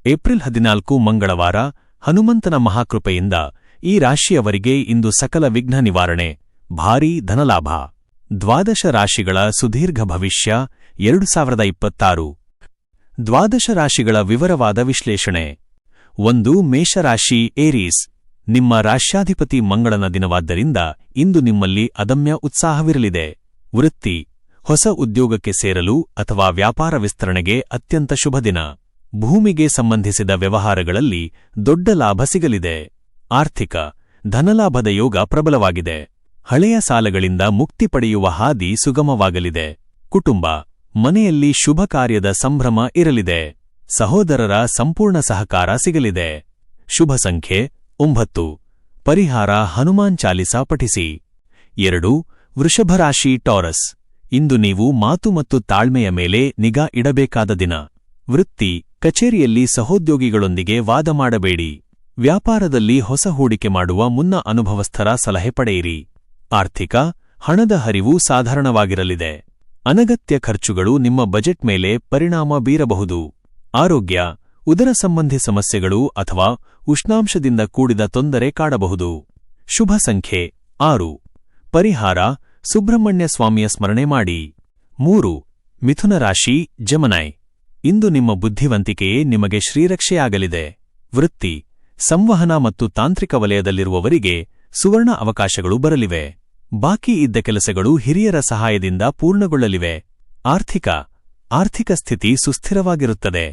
April 14 ಮಂಗಳವಾರ ಹನುಮಂತನ ಮಹಾಕೃಪೆಯಿಂದ ಈ ರಾಶಿಯವರಿಗೆ ಇಂದು ಸಕಲ ವಿಘ್ನ ನಿವಾರಣೆ, ಭಾರೀ ಧನಲಾಭ. ದ್ವಾದಶ ರಾಶಿಗಳ ಸುದೀರ್ಘ ಭವಿಷ್ಯ 2026. ದ್ವಾದಶ ರಾಶಿಗಳ ವಿವರವಾದ ವಿಶ್ಲೇಷಣೆ. 1. ಮೇಷರಾಶಿ ಏರೀಸ್. ನಿಮ್ಮ ರಾಶ್ಯಾಧಿಪತಿ ಮಂಗಳನ ದಿನವಾದ್ದರಿಂದ ಇಂದು ನಿಮ್ಮಲ್ಲಿ ಅದಮ್ಯ ಉತ್ಸಾಹವಿರಲಿದೆ. ವೃತ್ತಿ, ಹೊಸ ಉದ್ಯೋಗಕ್ಕೆ ಸೇರಲು ಅಥವಾ ವ್ಯಾಪಾರ ವಿಸ್ತರಣೆಗೆ ಅತ್ಯಂತ ಶುಭ ದಿನ. ಭೂಮಿಗೆ ಸಂಬಂಧಿಸಿದ ವ್ಯವಹಾರಗಳಲ್ಲಿ ದೊಡ್ಡ ಲಾಭ ಸಿಗಲಿದೆ. ಆರ್ಥಿಕ, ಧನಲಾಭದ ಯೋಗ ಪ್ರಬಲವಾಗಿದೆ. ಹಳೆಯ ಸಾಲಗಳಿಂದ ಮುಕ್ತಿ ಪಡೆಯುವ ಹಾದಿ ಸುಗಮವಾಗಲಿದೆ. ಕುಟುಂಬ, ಮನೆಯಲ್ಲಿ ಶುಭ ಕಾರ್ಯದ ಸಂಭ್ರಮ ಇರಲಿದೆ. ಸಹೋದರರ ಸಂಪೂರ್ಣ ಸಹಕಾರ ಸಿಗಲಿದೆ. ಶುಭ ಸಂಖ್ಯೆ 9. ಪರಿಹಾರ ಹನುಮಾನ್ ಚಾಲಿಸಾ ಪಠಿಸಿ. 2. ವೃಷಭರಾಶಿ ಟಾರಸ್. ಇಂದು ನೀವು ಮಾತು ಮತ್ತು ತಾಳ್ಮೆಯ ಮೇಲೆ ನಿಗಾ ಇಡಬೇಕಾದ ದಿನ. ವೃತ್ತಿ, ಕಚೇರಿಯಲ್ಲಿ ಸಹೋದ್ಯೋಗಿಗಳೊಂದಿಗೆ ವಾದ ಮಾಡಬೇಡಿ. ವ್ಯಾಪಾರದಲ್ಲಿ ಹೊಸ ಹೂಡಿಕೆ ಮಾಡುವ ಮುನ್ನ ಅನುಭವಸ್ಥರ ಸಲಹೆ ಪಡೆಯಿರಿ. ಆರ್ಥಿಕ, ಹಣದ ಹರಿವು ಸಾಧಾರಣವಾಗಿರಲಿದೆ. ಅನಗತ್ಯ ಖರ್ಚುಗಳು ನಿಮ್ಮ ಬಜೆಟ್ ಮೇಲೆ ಪರಿಣಾಮ ಬೀರಬಹುದು. ಆರೋಗ್ಯ, ಉದರ ಸಂಬಂಧಿ ಸಮಸ್ಯೆಗಳು ಅಥವಾ ಉಷ್ಣಾಂಶದಿಂದ ಕೂಡಿದ ತೊಂದರೆ ಕಾಡಬಹುದು. ಶುಭ ಸಂಖ್ಯೆ 6. ಪರಿಹಾರ ಸುಬ್ರಹ್ಮಣ್ಯ ಸ್ವಾಮಿಯ ಸ್ಮರಣೆ ಮಾಡಿ. 3. ಮಿಥುನ ರಾಶಿ ಜೆಮಿನೈ. ಇಂದು ನಿಮ್ಮ ಬುದ್ಧಿವಂತಿಕೆಯೇ ನಿಮಗೆ ಶ್ರೀರಕ್ಷೆಯಾಗಲಿದೆ. ವೃತ್ತಿ, ಸಂವಹನ ಮತ್ತು ತಾಂತ್ರಿಕ ವಲಯದಲ್ಲಿರುವವರಿಗೆ ಸುವರ್ಣ ಅವಕಾಶಗಳು ಬರಲಿವೆ. ಬಾಕಿ ಇದ್ದ ಕೆಲಸಗಳು ಹಿರಿಯರ ಸಹಾಯದಿಂದ ಪೂರ್ಣಗೊಳ್ಳಲಿವೆ. ಆರ್ಥಿಕ ಸ್ಥಿತಿ ಸುಸ್ಥಿರವಾಗಿರುತ್ತದೆ.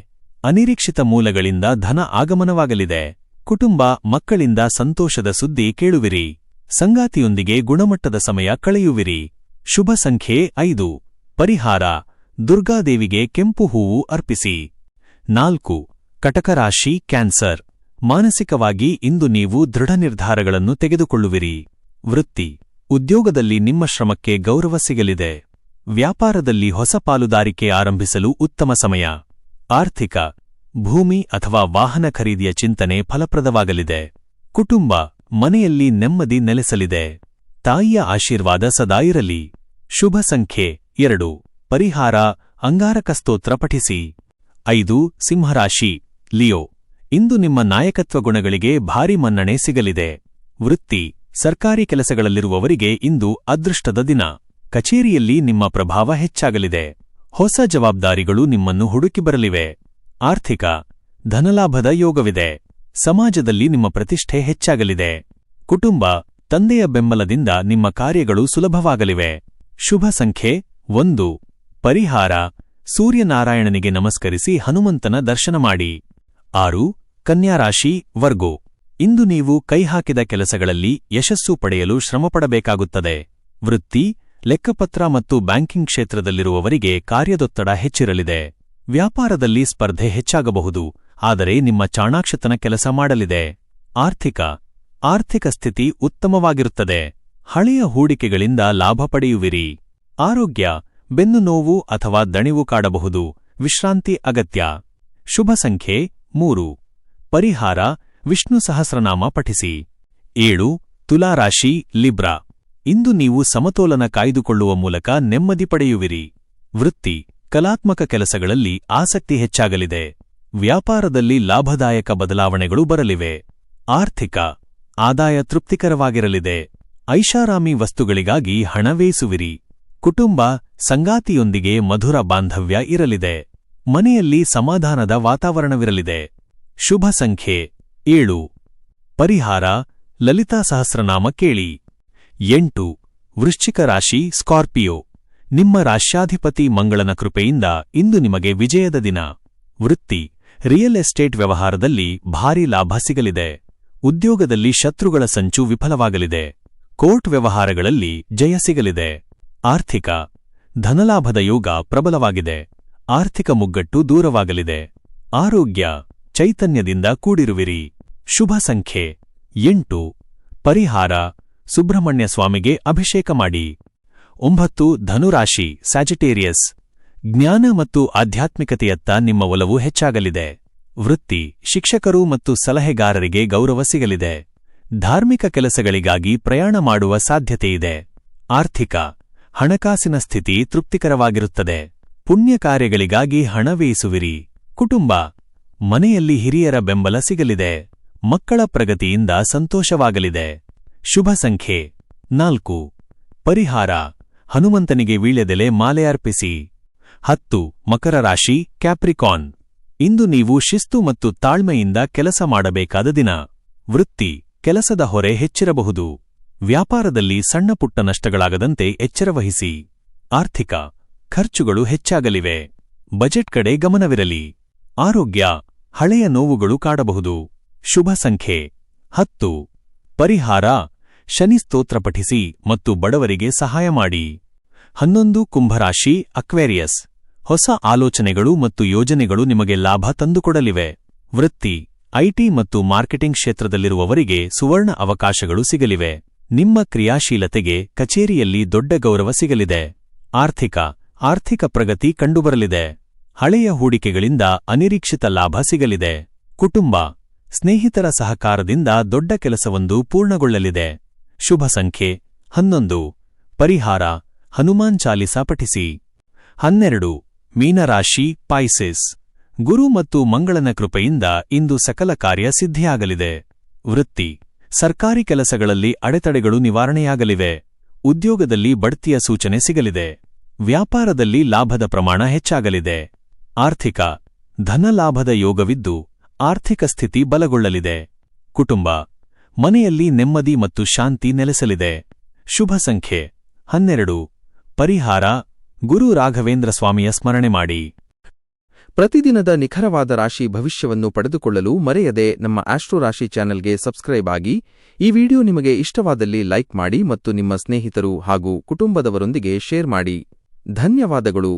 ಅನಿರೀಕ್ಷಿತ ಮೂಲಗಳಿಂದ ಧನ ಆಗಮನವಾಗಲಿದೆ. ಕುಟುಂಬ, ಮಕ್ಕಳಿಂದ ಸಂತೋಷದ ಸುದ್ದಿ ಕೇಳುವಿರಿ. ಸಂಗಾತಿಯೊಂದಿಗೆ ಗುಣಮಟ್ಟದ ಸಮಯ ಕಳೆಯುವಿರಿ. ಶುಭ ಸಂಖ್ಯೆ 5. ಪರಿಹಾರ ದುರ್ಗಾದೇವಿಗೆ ಕೆಂಪು ಹೂವು ಅರ್ಪಿಸಿ. 4. ಕಟಕರಾಶಿ ಕ್ಯಾನ್ಸರ್. ಮಾನಸಿಕವಾಗಿ ಇಂದು ನೀವು ದೃಢ ನಿರ್ಧಾರಗಳನ್ನು ತೆಗೆದುಕೊಳ್ಳುವಿರಿ. ವೃತ್ತಿ, ಉದ್ಯೋಗದಲ್ಲಿ ನಿಮ್ಮ ಶ್ರಮಕ್ಕೆ ಗೌರವ ಸಿಗಲಿದೆ. ವ್ಯಾಪಾರದಲ್ಲಿ ಹೊಸ ಪಾಲುದಾರಿಕೆ ಆರಂಭಿಸಲು ಉತ್ತಮ ಸಮಯ. ಆರ್ಥಿಕ, ಭೂಮಿ ಅಥವಾ ವಾಹನ ಖರೀದಿಯ ಚಿಂತನೆ ಫಲಪ್ರದವಾಗಲಿದೆ. ಕುಟುಂಬ, ಮನೆಯಲ್ಲಿ ನೆಮ್ಮದಿ ನೆಲೆಸಲಿದೆ. ತಾಯಿಯ ಆಶೀರ್ವಾದ ಸದಾ ಇರಲಿ. ಶುಭ ಸಂಖ್ಯೆ 2. ಪರಿಹಾರ ಅಂಗಾರಕ ಸ್ತೋತ್ರ ಪಠಿಸಿ. 5. ಸಿಂಹರಾಶಿ ಲಿಯೋ. ಇಂದು ನಿಮ್ಮ ನಾಯಕತ್ವ ಗುಣಗಳಿಗೆ ಭಾರಿ ಮನ್ನಣೆ ಸಿಗಲಿದೆ. ವೃತ್ತಿ, ಸರ್ಕಾರಿ ಕೆಲಸಗಳಲ್ಲಿರುವವರಿಗೆ ಇಂದು ಅದೃಷ್ಟದ ದಿನ. ಕಚೇರಿಯಲ್ಲಿ ನಿಮ್ಮ ಪ್ರಭಾವ ಹೆಚ್ಚಾಗಲಿದೆ. ಹೊಸ ಜವಾಬ್ದಾರಿಗಳು ನಿಮ್ಮನ್ನು ಹುಡುಕಿ ಬರಲಿವೆ. ಆರ್ಥಿಕ, ಧನಲಾಭದ ಯೋಗವಿದೆ. ಸಮಾಜದಲ್ಲಿ ನಿಮ್ಮ ಪ್ರತಿಷ್ಠೆ ಹೆಚ್ಚಾಗಲಿದೆ. ಕುಟುಂಬ, ತಂದೆಯ ಬೆಂಬಲದಿಂದ ನಿಮ್ಮ ಕಾರ್ಯಗಳು ಸುಲಭವಾಗಲಿವೆ. ಶುಭ ಸಂಖ್ಯೆ 1. ಪರಿಹಾರ ಸೂರ್ಯನಾರಾಯಣನಿಗೆ ನಮಸ್ಕರಿಸಿ ಹನುಮಂತನ ದರ್ಶನ ಮಾಡಿ. 6. ಕನ್ಯಾರಾಶಿ ವರ್ಗೋ. ಇಂದು ನೀವು ಕೈಹಾಕಿದ ಕೆಲಸಗಳಲ್ಲಿ ಯಶಸ್ಸು ಪಡೆಯಲು ಶ್ರಮಪಡಬೇಕಾಗುತ್ತದೆ. ವೃತ್ತಿ, ಲೆಕ್ಕಪತ್ರ ಮತ್ತು ಬ್ಯಾಂಕಿಂಗ್ ಕ್ಷೇತ್ರದಲ್ಲಿರುವವರಿಗೆ ಕಾರ್ಯದೊತ್ತಡ ಹೆಚ್ಚಿರಲಿದೆ. ವ್ಯಾಪಾರದಲ್ಲಿ ಸ್ಪರ್ಧೆ ಹೆಚ್ಚಾಗಬಹುದು, ಆದರೆ ನಿಮ್ಮ ಚಾಣಾಕ್ಷತನ ಕೆಲಸ ಮಾಡಲಿದೆ. ಆರ್ಥಿಕ ಸ್ಥಿತಿ ಉತ್ತಮವಾಗಿರುತ್ತದೆ. ಹಳೆಯ ಹೂಡಿಕೆಗಳಿಂದ ಲಾಭ ಪಡೆಯುವಿರಿ. ಆರೋಗ್ಯ, ಬೆನ್ನು ನೋವು ಅಥವಾ ದಣಿವು ಕಾಡಬಹುದು. ವಿಶ್ರಾಂತಿ ಅಗತ್ಯ. ಶುಭ ಸಂಖ್ಯೆ 3. ಪರಿಹಾರ ವಿಷ್ಣು ಸಹಸ್ರನಾಮ ಪಠಿಸಿ. 7. ತುಲಾರಾಶಿ ಲಿಬ್ರಾ. ಇಂದು ನೀವು ಸಮತೋಲನ ಕಾಯ್ದುಕೊಳ್ಳುವ ಮೂಲಕ ನೆಮ್ಮದಿ ಪಡೆಯುವಿರಿ. ವೃತ್ತಿ, ಕಲಾತ್ಮಕ ಕೆಲಸಗಳಲ್ಲಿ ಆಸಕ್ತಿ ಹೆಚ್ಚಾಗಲಿದೆ. ವ್ಯಾಪಾರದಲ್ಲಿ ಲಾಭದಾಯಕ ಬದಲಾವಣೆಗಳು ಬರಲಿವೆ. ಆರ್ಥಿಕ, ಆದಾಯ ತೃಪ್ತಿಕರವಾಗಿರಲಿದೆ. ಐಷಾರಾಮಿ ವಸ್ತುಗಳಿಗಾಗಿ ಹಣ ವ್ಯಯಿಸುವಿರಿ. ಕುಟುಂಬ, ಸಂಗಾತಿಯೊಂದಿಗೆ ಮಧುರ ಬಾಂಧವ್ಯ ಇರಲಿದೆ. ಮನೆಯಲ್ಲಿ ಸಮಾಧಾನದ ವಾತಾವರಣವಿರಲಿದೆ. ಶುಭ ಸಂಖ್ಯೆ 7. ಪರಿಹಾರ ಲಲಿತಾ ಸಹಸ್ರನಾಮ ಕೇಳಿ. 8. ವೃಶ್ಚಿಕ ರಾಶಿ ಸ್ಕಾರ್ಪಿಯೋ. ನಿಮ್ಮ ರಾಶ್ಯಾಧಿಪತಿ ಮಂಗಳನ ಕೃಪೆಯಿಂದ ಇಂದು ನಿಮಗೆ ವಿಜಯದ ದಿನ. ವೃತ್ತಿ, ರಿಯಲ್ ಎಸ್ಟೇಟ್ ವ್ಯವಹಾರದಲ್ಲಿ ಭಾರೀ ಲಾಭ ಸಿಗಲಿದೆ. ಉದ್ಯೋಗದಲ್ಲಿ ಶತ್ರುಗಳ ಸಂಚು ವಿಫಲವಾಗಲಿದೆ. ಕೋರ್ಟ್ ವ್ಯವಹಾರಗಳಲ್ಲಿ ಜಯ ಸಿಗಲಿದೆ. ಆರ್ಥಿಕ, ಧನಲಾಭದ ಯೋಗ ಪ್ರಬಲವಾಗಿದೆ. ಆರ್ಥಿಕ ಮುಗ್ಗಟ್ಟು ದೂರವಾಗಲಿದೆ. ಆರೋಗ್ಯ, ಚೈತನ್ಯದಿಂದ ಕೂಡಿರುವಿರಿ. ಶುಭ ಸಂಖ್ಯೆ 8. ಪರಿಹಾರ ಸುಬ್ರಹ್ಮಣ್ಯ ಸ್ವಾಮಿಗೆ ಅಭಿಷೇಕ ಮಾಡಿ. 9. ಧನುರಾಶಿ ಸ್ಯಾಜಿಟೇರಿಯಸ್. ಜ್ಞಾನ ಮತ್ತು ಆಧ್ಯಾತ್ಮಿಕತೆಯತ್ತ ನಿಮ್ಮ ಒಲವು ಹೆಚ್ಚಾಗಲಿದೆ. ವೃತ್ತಿ, ಶಿಕ್ಷಕರು ಮತ್ತು ಸಲಹೆಗಾರರಿಗೆ ಗೌರವ ಸಿಗಲಿದೆ. ಧಾರ್ಮಿಕ ಕೆಲಸಗಳಿಗಾಗಿ ಪ್ರಯಾಣ ಮಾಡುವ ಸಾಧ್ಯತೆಯಿದೆ. ಆರ್ಥಿಕ, ಹಣಕಾಸಿನ ಸ್ಥಿತಿ ತೃಪ್ತಿಕರವಾಗಿರುತ್ತದೆ. ಪುಣ್ಯ ಕಾರ್ಯಗಳಿಗಾಗಿ ಹಣ ವ್ಯಯಿಸುವಿರಿ. ಕುಟುಂಬ, ಮನೆಯಲ್ಲಿ ಹಿರಿಯರ ಬೆಂಬಲ ಸಿಗಲಿದೆ. ಮಕ್ಕಳ ಪ್ರಗತಿಯಿಂದ ಸಂತೋಷವಾಗಲಿದೆ. ಶುಭ ಸಂಖ್ಯೆ 4. ಪರಿಹಾರ: ಹನುಮಂತನಿಗೆ ವೀಳ್ಯದೆಲೆ ಮಾಲೆ ಅರ್ಪಿಸಿ. 10. ಮಕರ ರಾಶಿ ಕ್ಯಾಪ್ರಿಕಾನ್. ಇಂದು ನೀವು ಶಿಸ್ತು ಮತ್ತು ತಾಳ್ಮೆಯಿಂದ ಕೆಲಸ ಮಾಡಬೇಕಾದ ದಿನ. ವೃತ್ತಿ: ಕೆಲಸದ ಹೊರೆ ಹೆಚ್ಚಿರಬಹುದು. ವ್ಯಾಪಾರದಲ್ಲಿ ಸಣ್ಣಪುಟ್ಟ ನಷ್ಟಗಳಾಗದಂತೆ ಎಚ್ಚರವಹಿಸಿ. ಆರ್ಥಿಕ: ಖರ್ಚುಗಳು ಹೆಚ್ಚಾಗಲಿವೆ. ಬಜೆಟ್ ಕಡೆ ಗಮನವಿರಲಿ. ಆರೋಗ್ಯ: ಹಳೆಯ ನೋವುಗಳು ಕಾಡಬಹುದು. ಶುಭ ಸಂಖ್ಯೆ 10. ಪರಿಹಾರ: ಶನಿ ಸ್ತೋತ್ರ ಪಠಿಸಿ ಮತ್ತು ಬಡವರಿಗೆ ಸಹಾಯ ಮಾಡಿ. 11. ಕುಂಭರಾಶಿ ಅಕ್ವೇರಿಯಸ್. ಹೊಸ ಆಲೋಚನೆಗಳು ಮತ್ತು ಯೋಜನೆಗಳು ನಿಮಗೆ ಲಾಭ ತಂದುಕೊಡಲಿವೆ. ವೃತ್ತಿ: ಐಟಿ ಮತ್ತು ಮಾರ್ಕೆಟಿಂಗ್ ಕ್ಷೇತ್ರದಲ್ಲಿರುವವರಿಗೆ ಸುವರ್ಣ ಅವಕಾಶಗಳು ಸಿಗಲಿವೆ. ನಿಮ್ಮ ಕ್ರಿಯಾಶೀಲತೆಗೆ ಕಚೇರಿಯಲ್ಲಿ ದೊಡ್ಡ ಗೌರವ ಸಿಗಲಿದೆ. ಆರ್ಥಿಕ ಪ್ರಗತಿ ಕಂಡುಬರಲಿದೆ. ಹಳೆಯ ಹೂಡಿಕೆಗಳಿಂದ ಅನಿರೀಕ್ಷಿತ ಲಾಭ ಸಿಗಲಿದೆ. ಕುಟುಂಬ: ಸ್ನೇಹಿತರ ಸಹಕಾರದಿಂದ ದೊಡ್ಡ ಕೆಲಸವೊಂದು ಪೂರ್ಣಗೊಳ್ಳಲಿದೆ. ಶುಭ ಸಂಖ್ಯೆ 11. ಪರಿಹಾರ: ಹನುಮಾನ್ ಚಾಲಿಸಾ ಪಠಿಸಿ. 12. ಮೀನರಾಶಿ ಪಾಯ್ಸೆಸ್. ಗುರು ಮತ್ತು ಮಂಗಳನ ಕೃಪೆಯಿಂದ ಇಂದು ಸಕಲ ಕಾರ್ಯ ಸಿದ್ಧಿಯಾಗಲಿದೆ. ವೃತ್ತಿ: ಸರ್ಕಾರಿ ಕೆಲಸಗಳಲ್ಲಿ ಅಡೆತಡೆಗಳು ನಿವಾರಣೆಯಾಗಲಿವೆ. ಉದ್ಯೋಗದಲ್ಲಿ ಬಡ್ತಿಯ ಸೂಚನೆ ಸಿಗಲಿದೆ. ವ್ಯಾಪಾರದಲ್ಲಿ ಲಾಭದ ಪ್ರಮಾಣ ಹೆಚ್ಚಾಗಲಿದೆ. ಆರ್ಥಿಕ: ಧನಲಾಭದ ಯೋಗವಿದ್ದು ಆರ್ಥಿಕ ಸ್ಥಿತಿ ಬಲಗೊಳ್ಳಲಿದೆ. ಕುಟುಂಬ: ಮನೆಯಲ್ಲಿ ನೆಮ್ಮದಿ ಮತ್ತು ಶಾಂತಿ ನೆಲೆಸಲಿದೆ. ಶುಭ ಸಂಖ್ಯೆ 12. ಪರಿಹಾರ: ಗುರು ರಾಘವೇಂದ್ರ ಸ್ವಾಮಿಯ ಸ್ಮರಣೆ ಮಾಡಿ. ಪ್ರತಿದಿನದ ನಿಖರವಾದ ರಾಶಿ ಭವಿಷ್ಯವನ್ನು ಪಡೆದುಕೊಳ್ಳಲು ಮರೆಯದೆ ನಮ್ಮ ಆಸ್ಟ್ರೋ ರಾಶಿ ಚಾನೆಲ್ಗೆ ಸಬ್ಸ್ಕ್ರೈಬ್ ಆಗಿ. ಈ ವಿಡಿಯೋ ನಿಮಗೆ ಇಷ್ಟವಾದಲ್ಲಿ ಲೈಕ್ ಮಾಡಿ ಮತ್ತು ನಿಮ್ಮ ಸ್ನೇಹಿತರು ಹಾಗೂ ಕುಟುಂಬದವರೊಂದಿಗೆ ಶೇರ್ ಮಾಡಿ. ಧನ್ಯವಾದಗಳು.